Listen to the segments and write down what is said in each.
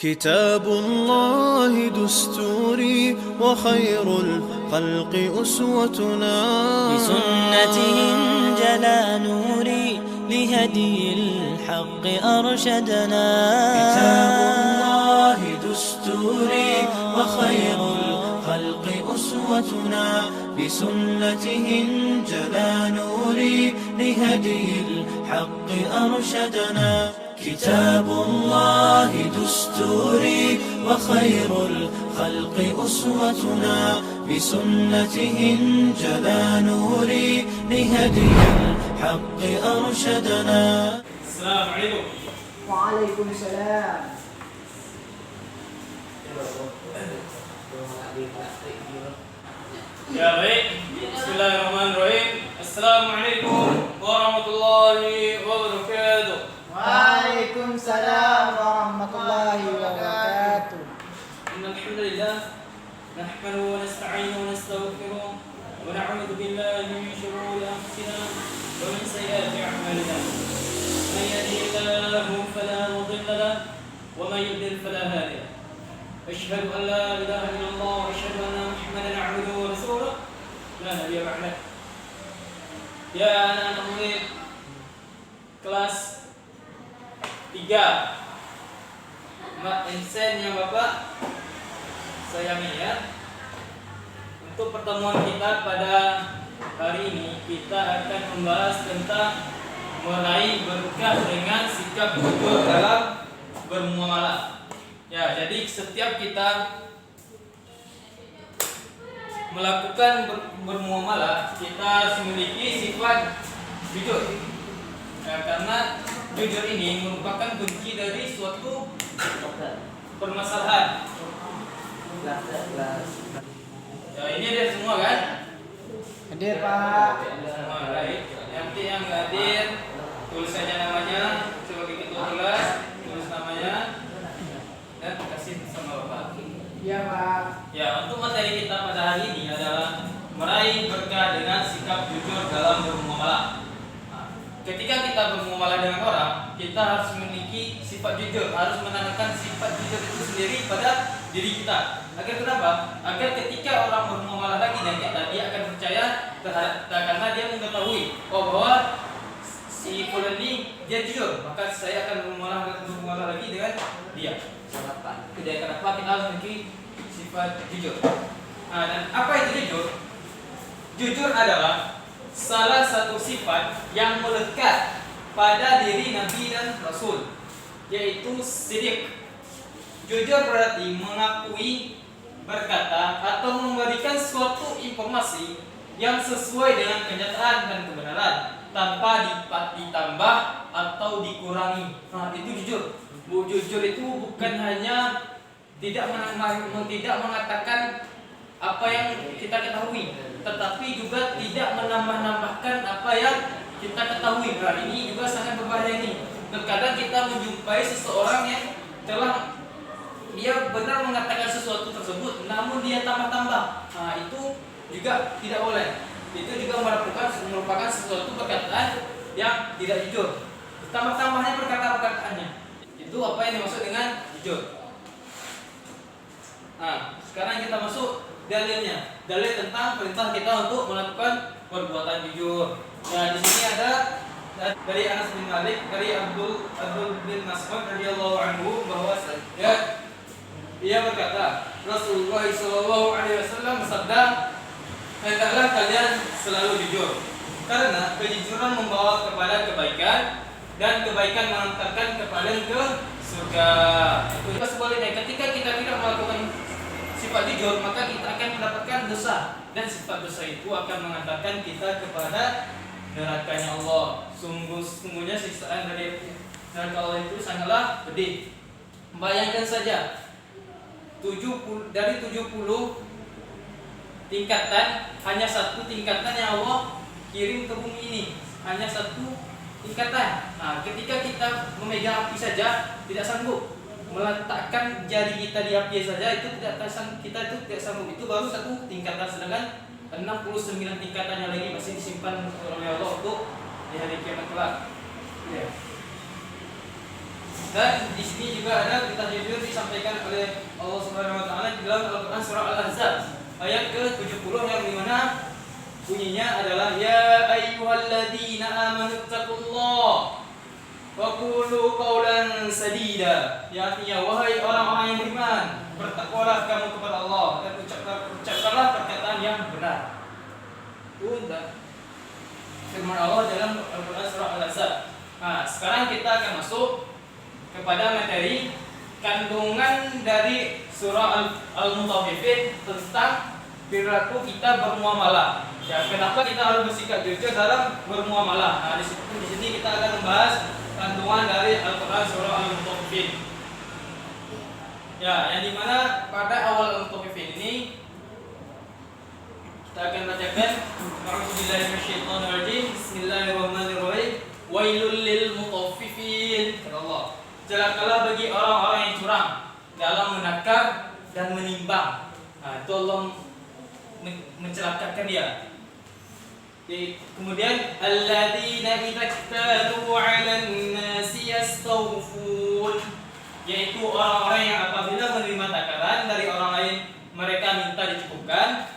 كتاب الله دستوري وخير الخلق أسوتنا بسنته انجلى نوري لهدي الحق أرشدنا كتاب الله دستوري وخير الخلق أسوتنا بسنته انجلى نوري لهدي الحق أرشدنا كتاب الله دستوري وخير الخلق أسوتنا بسنته انجلى نوري لهدي الحق أرشدنا. السلام عليكم. وعليكم السلام. Ya baik, bismillahirrahmanirrahim. Assalamualaikum warahmatullahi wabarakatuh. Waalaikumsalam warahmatullahi wabarakatuh. Innal hamdalillah nahmaduhu wa nasta'inuhu wa nastaghfiruh wa na'udzu billahi min shururi anfusina wa min sayyiati a'malina. Man yahdihillahu fala mudilla lahu wa man yudlil fala hadiya lahu. أشهد أن لا إله إلا الله وأشهد أن محمدا عبده ورسوله لا نبي بعده. Ya anak-anak murid kelas 3 Mak Ensen yang Bapak sayangi ya. Untuk pertemuan kita pada hari ini kita akan membahas tentang meraih berkah dengan sikap jujur dalam bermuamalah. Ya, jadi setiap kita melakukan bermuamalah, kita harus memiliki sifat jujur. Ya, karena jujur ini merupakan kunci dari suatu permasalahan. Ya, ini ada semua kan? Hadir Pak. Semua baik. Nanti yang nggak hadir, tulis saja namanya sebagai ketua kelas, tulis namanya. Dan kasih sama Bapak. Iya Pak. Ya, untuk materi kita pada hari ini adalah meraih berkah dengan sikap jujur dalam bermuamalah. Nah, ketika kita bermuamalah dengan orang, kita harus memiliki sifat jujur, harus menanamkan sifat jujur itu sendiri pada diri kita. Agar kenapa? Agar ketika orang bermuamalah lagi dengan kita, dia akan percaya terhadap kita karena dia mengetahui bahwa si fulan ini dia jujur, maka saya akan bermuamalah lagi dengan dia. Tidak, kenapa kita harus memiliki sifat jujur. Nah, dan apa itu jujur? Jujur adalah salah satu sifat yang melekat pada diri Nabi dan Rasul, yaitu sidik. Jujur berarti mengakui, berkata, atau memberikan suatu informasi yang sesuai dengan kenyataan dan kebenaran tanpa ditambah atau dikurangi. Nah, itu jujur. Jujur itu bukan hanya tidak mengatakan apa yang kita ketahui, tetapi juga tidak menambah-nambahkan apa yang kita ketahui. Nah, ini juga sangat berbahaya ini. Terkadang kita menjumpai seseorang yang telah dia benar mengatakan sesuatu tersebut, namun dia tambah-tambah. Nah, itu juga tidak boleh. Itu juga merupakan sesuatu perkataan yang tidak jujur. Tambah-tambahnya perkataan-perkataannya. Itu apa yang dimaksud dengan jujur. Nah, sekarang kita masuk dalilnya. Dalil tentang perintah kita untuk melakukan perbuatan jujur. Ya, di sini ada dari Anas bin Malik, dari Abdul bin Mas'ud radhiyallahu anhu bahwa ia berkata, Rasulullah sallallahu alaihi wasallam bersabda, "Hendaklah kalian selalu jujur, karena kejujuran membawa kepada kebaikan dan kebaikan mengantarkan kepada ke surga." Itu sebaliknya, ketika kita tidak melakukan sifat jujur, maka kita akan mendapatkan dosa, dan sifat dosa itu akan mengantarkan kita kepada nerakanya Allah. Sungguhnya siksaan dari neraka Allah itu sangatlah pedih. Bayangkan saja, 70 tingkatan, hanya satu tingkatan yang Allah kirim ke bumi ini, hanya satu tingkatan. Nah, ketika kita memegang api saja tidak sanggup, meletakkan jari kita di api saja itu tidak sanggup. Itu baru satu tingkatan, sedangkan 69 tingkatannya lagi masih disimpan oleh Allah untuk di hari kiamat kelak. Ya. Dan di sini juga ada perintah jujur disampaikan oleh Allah Subhanahu wa taala di dalam Al-Qur'an surah Al-Ahzab ayat ke-70 yang dimana bunyinya adalah ya ayyuhalladzina amanu taqullaha wa qulu qawlan sadida. Yang artinya wahai orang-orang yang beriman, bertakwalah kamu kepada Allah dan ucapkanlah perkataan yang benar. Udah. Firman Allah dalam Al-Qur'an surah Al-Ahzab. Nah, sekarang kita akan masuk kepada materi kandungan dari surah Al-Mutaffifin tentang perilaku kita bermuamalah. Ya, kenapa kita harus bersikap jujur dalam bermuamalah? Nah, di sini kita akan membahas kandungan dari Al-Qur'an surah Al-Mutaffifin. Ya, yang dimana pada awal Al-Mutaffifin ini kita akan bacakan A'udzubillahi minasyaitonirrajim. Bismillahirrahmanirrahim. Wailul lil mutaffifin. Kata Allah, celakalah bagi orang-orang yang curang dalam menakar dan menimbang. Nah, itu Allah mencelakakan dia. Kemudian alladzina idza iktalu 'alan nasi yastawfun, yaitu orang-orang yang apabila menerima takaran dari orang lain mereka minta dicukupkan.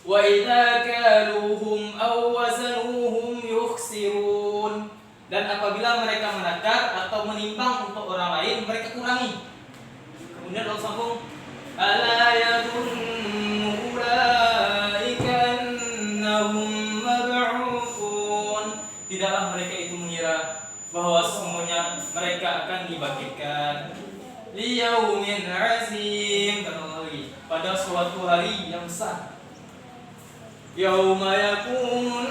Wa idza kaluhum aw wazanuhum yukhsirun, dan apabila mereka menakar atau menimbang untuk orang lain mereka kurangi. Kemudian Allah sambung, ala yadunnu ulaika annahum mab'utsun, tidaklah mereka itu mengira bahwa semuanya mereka akan dibangkitkan. Liyaumin azim, kata Allah lagi, pada suatu hari yang besar. Yauma yaqumun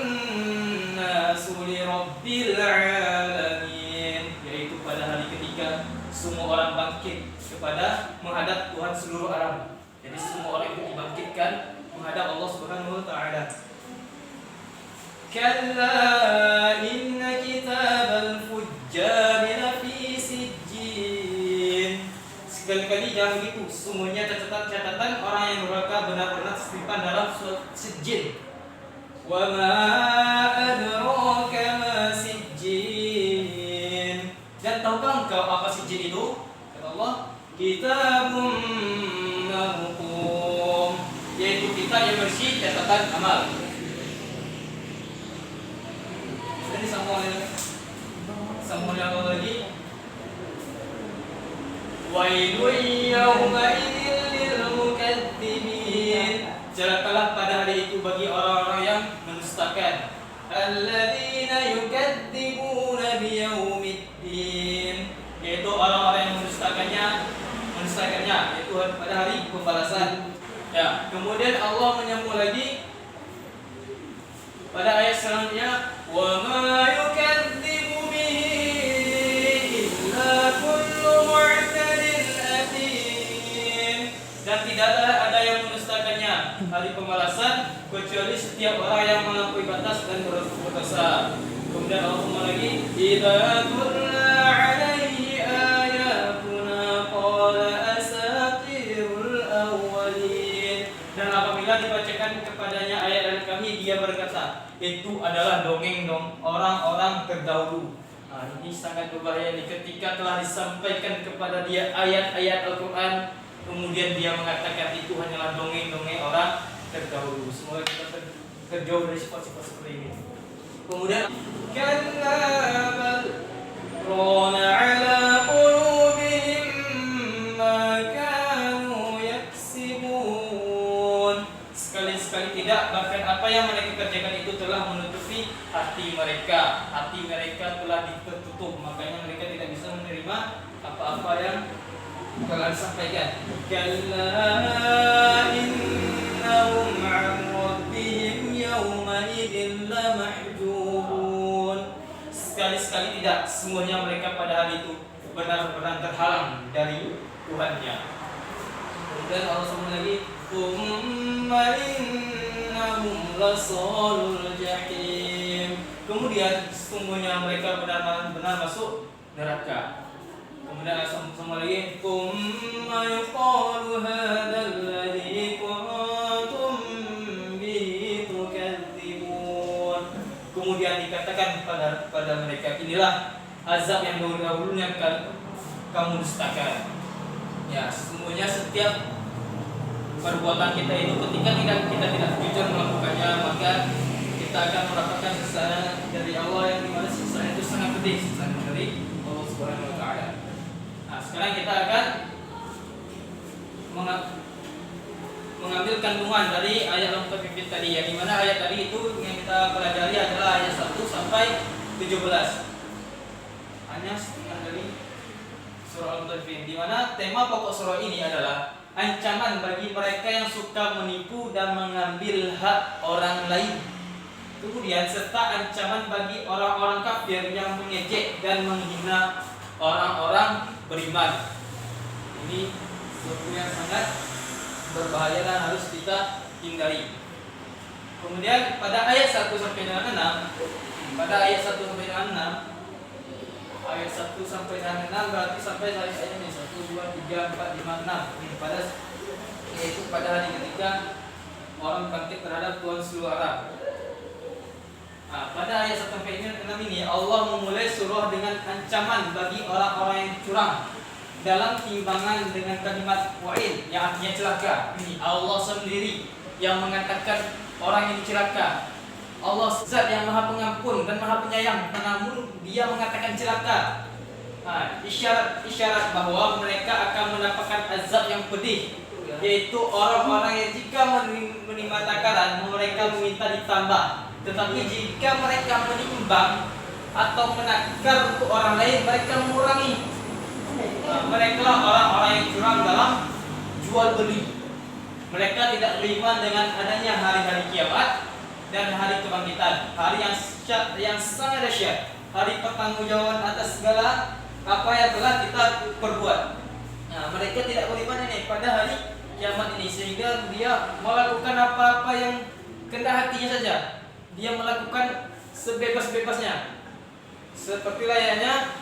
nasu li rabbil alamin, yaitu pada hari ketika semua orang bangkit kepada menghadap Tuhan seluruh alam. Jadi semua orang itu dibangkitkan menghadap Allah Subhanahu wa taala. Kalla inna kitabal fujjari lafi sijjin. Sekali-kali jangan begitu. Sesungguhnya catatan orang yang durhaka benar-benar tersimpan dalam sijjin. Wa ma adraka ma sijjin. Dan tahukah engkau apa sijjin itu? Kata Allah, kitabun marqum, yaitu kitab yang bersih catatan amal. Ini sambung lagi. Wailun yawma'idin lil mukadzibin, celakalah pada hari itu bagi orang-orang yang mendustakan. Alladzina yukadzibuna biyaumiddin, yaitu orang-orang yang mendustakannya, yaitu pada hari pembalasan. Ya, kemudian Allah menyambung lagi pada ayat selanjutnya, wa ma yukadzibu bihi illa kullu mu'tadin athim, dan tidaklah ada yang mendustakannya hari pembalasan kecuali setiap orang yang melampaui batas dan berdosa. Kemudian Allah lagi, idza tutla 'alaihi ayatuna qala asatirul awwalin, dan apabila dibacakan kepadanya ayat-ayat kami dia berkata itu adalah dongeng orang-orang terdahulu. Nah, ini sangat berbahaya ketika telah disampaikan kepada dia ayat-ayat Al-Quran kemudian dia mengatakan itu hanyalah dongeng-dongeng orang terdahulu. Semoga kita terjauh dari sifat-sifat seperti ini. Kemudian kalla bal rana ala qulubihim ma kanu yaksibun, sekali-sekali tidak, bahkan apa yang mereka kerjakan itu telah menutupi hati mereka. Hati mereka telah ditutup, makanya mereka tidak bisa menerima apa-apa yang telah disampaikan. Kalla innahum 'an rabbihim yawma idzin lamahjubun, sekali-sekali tidak, semuanya mereka pada hari itu benar-benar terhalang dari Tuhannya. Kemudian Allah sambung lagi, tsumma innahum lasalul jahim, kemudian sesungguhnya mereka benar-benar masuk neraka. Kemudian sama lagi, tsumma yuqalu hadzal ladzi kuntum bihi tukadzibun, kemudian dikatakan pada mereka, inilah azab yang dahulunya kamu dustakan. Ya, sesungguhnya setiap perbuatan kita itu ketika kita tidak jujur melakukannya, maka kita akan mendapatkan siksa dari Allah yang dimana siksa itu sangat pedih, siksa dari Allah Subhanahu Wa Taala. Nah, sekarang kita akan mengambil kandungan dari ayat Al-Mutaffifin tadi, yang dimana ayat tadi itu yang kita pelajari adalah ayat 1 sampai 17. Hanya setengah dari surah Al-Mutaffifin, di mana tema pokok surah ini adalah ancaman bagi mereka yang suka menipu dan mengambil hak orang lain. Kemudian serta ancaman bagi orang-orang kafir yang mengejek dan menghina orang-orang beriman. Ini sesuatu yang sangat berbahaya dan harus kita hindari. Kemudian pada ayat 1 sampai dengan 6, pada ayat 1 sampai dengan 6, ayat 1 sampai dengan 6 berarti sampai ayat ini 1 2 3 4 5 6. Pada yaitu pada hari ketika orang bangkit terhadap Tuhan seluruh alam. Nah, pada ayat 1 sampai 6 ini Allah memulai surah dengan ancaman bagi orang-orang yang curang dalam timbangan dengan kalimat wa'id yang artinya celaka. Ini Allah sendiri yang mengatakan orang yang celaka. Allah Zat yang Maha Pengampun dan Maha Penyayang, namun Dia mengatakan celaka. Nah, isyarat bahwa mereka akan mendapatkan azab yang pedih, yaitu orang-orang yang jika menerima takaran mereka meminta ditambah, tetapi jika mereka menimbang atau menakar untuk orang lain mereka mengurangi. Mereka orang-orang yang curang dalam jual beli. Mereka tidak beriman dengan adanya hari-hari kiamat dan hari kebangkitan, hari yang sangat dahsyat, hari pertanggungjawaban atas segala apa yang telah kita perbuat. Nah, mereka tidak beriman ini pada hari kiamat ini, sehingga dia melakukan apa-apa yang kehendak hatinya saja. Dia melakukan sebebas-bebasnya, seperti layaknya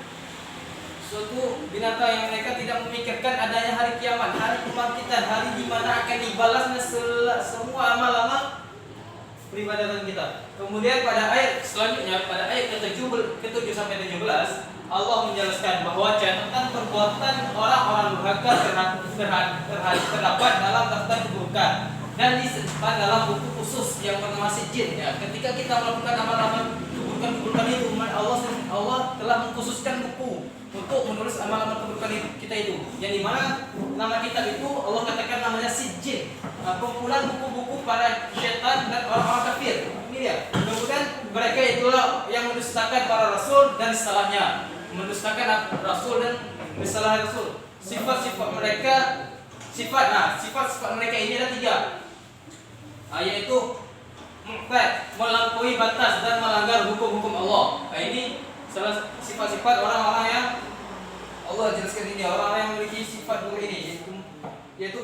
suatu binatang yang mereka tidak memikirkan adanya hari kiamat, hari kebangkitan, hari di mana akan dibalasnya semua amal-amal peribadatan kita. Kemudian pada ayat selanjutnya, pada ayat ke-7 sampai 17, Allah menjelaskan bahwa catatan perbuatan orang-orang durhaka terdapat dalam daftar keburukan dan disimpan dalam buku khusus yang bernama Sijil. Ya, ketika kita melakukan amal-amal keburukan itu, Allah telah mengkhususkan buku untuk menulis amal-amal keburukan kita itu, yang dimana nama kitab itu Allah katakan namanya Sijil, kumpulan buku-buku para syaitan dan orang-orang kafir. Ini dia. Kemudian mereka itulah yang mendustakan para rasul dan salahnya, mendustakan rasul dan bersalah rasul. Sifat-sifat mereka ini ada 3, yaitu melampaui batas dan melanggar hukum-hukum Allah. Nah, ini salah sifat-sifat orang-orang yang Allah jelaskan ini, orang-orang yang memiliki sifat buruk ini, yaitu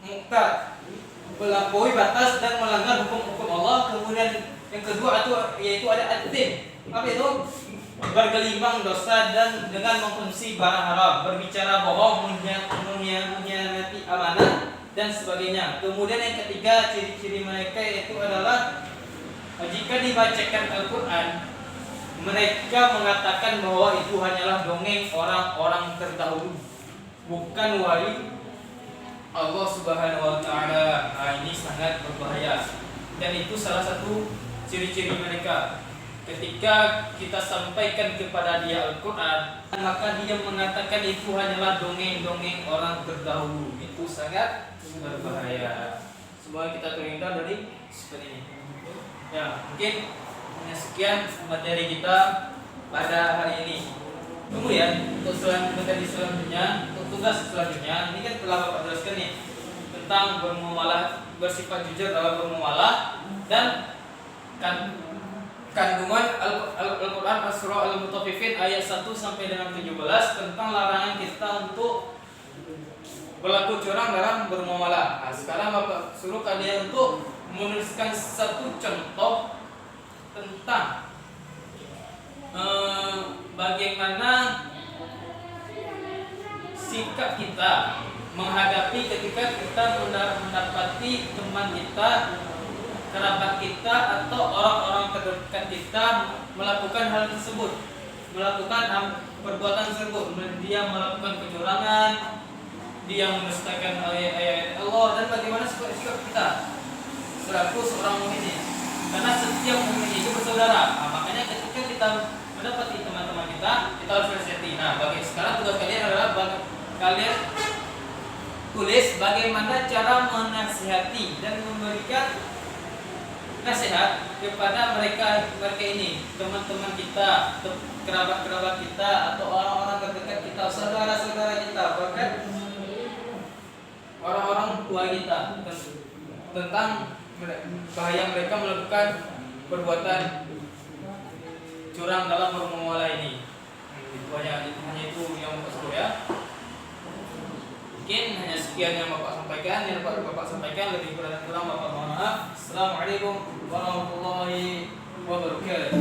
muqtad, melampaui batas dan melanggar hukum-hukum Allah. Kemudian yang kedua yaitu ada atim. Apa itu? Bergelimang dosa dan dengan mengkonsumsi barang haram, berbicara bohong, mengkhianati amanah dan sebagainya. Kemudian yang ketiga, ciri-ciri mereka itu adalah jika dibacakan Al-Quran, mereka mengatakan bahwa itu hanyalah dongeng orang-orang terdahulu, bukan wahyu Allah Subhanahu Wa Taala. Nah, ini sangat berbahaya dan itu salah satu ciri-ciri mereka. Ketika kita sampaikan kepada dia Al-Quran, maka dia mengatakan itu hanyalah dongeng-dongeng orang terdahulu. Itu sangat berbahaya. Semoga kita terhindar dari seperti ini. Ya, mungkin sekian materi kita pada hari ini. Kemudian untuk selanjutnya, untuk tugas selanjutnya, ini kan telah Bapak jelaskan nih tentang bermuamalah, bersifat jujur dalam bermuamalah dan kandungan Al-Quran Surah Al-Mutaffifin ayat 1 sampai dengan 17 tentang larangan kita untuk berlaku curang dalam bermuamalah. Nah, sekarang Bapak suruh kalian untuk menuliskan satu contoh tentang bagaimana sikap kita menghadapi ketika kita mendapati teman kita, kerabat kita atau orang-orang terdekat kita melakukan hal tersebut. melakukan perbuatan tersebut, dia melakukan kecurangan, dia mendustakan ayat-ayat Allah, dan bagaimana sikap kita selaku seorang mukmin. Karena setiap mukmin itu bersaudara. Makanya ketika kita mendapati teman-teman kita harus nasihati. Nah, bagi sekarang tugas kalian adalah kalian tulis bagaimana cara menasihati dan memberikan nasihat kepada mereka ini, teman-teman kita, kerabat-kerabat kita, atau orang-orang terdekat kita, saudara-saudara kita, bahkan orang-orang tua kita, tentang bahaya mereka melakukan perbuatan curang dalam bermuamalah ini. Itu hanya itu yang Bapak suruh ya. Mungkin hanya sekian yang Bapak sampaikan, yang Bapak sampaikan, lebih kurang Bapak mohon maaf. Assalamualaikum warahmatullahi wabarakatuh.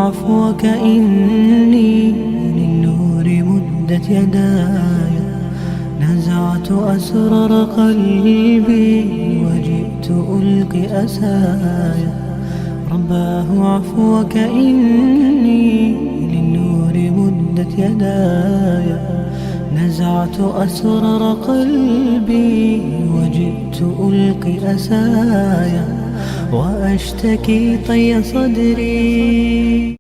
عفوك إني للنور مدت يداي نزعت أسرار قلبي وجئت ألقي أساي رباه عفوك إني للنور مدت يداي نزعت أسرار قلبي وجئت ألقي أساي وأشتكي طي صدري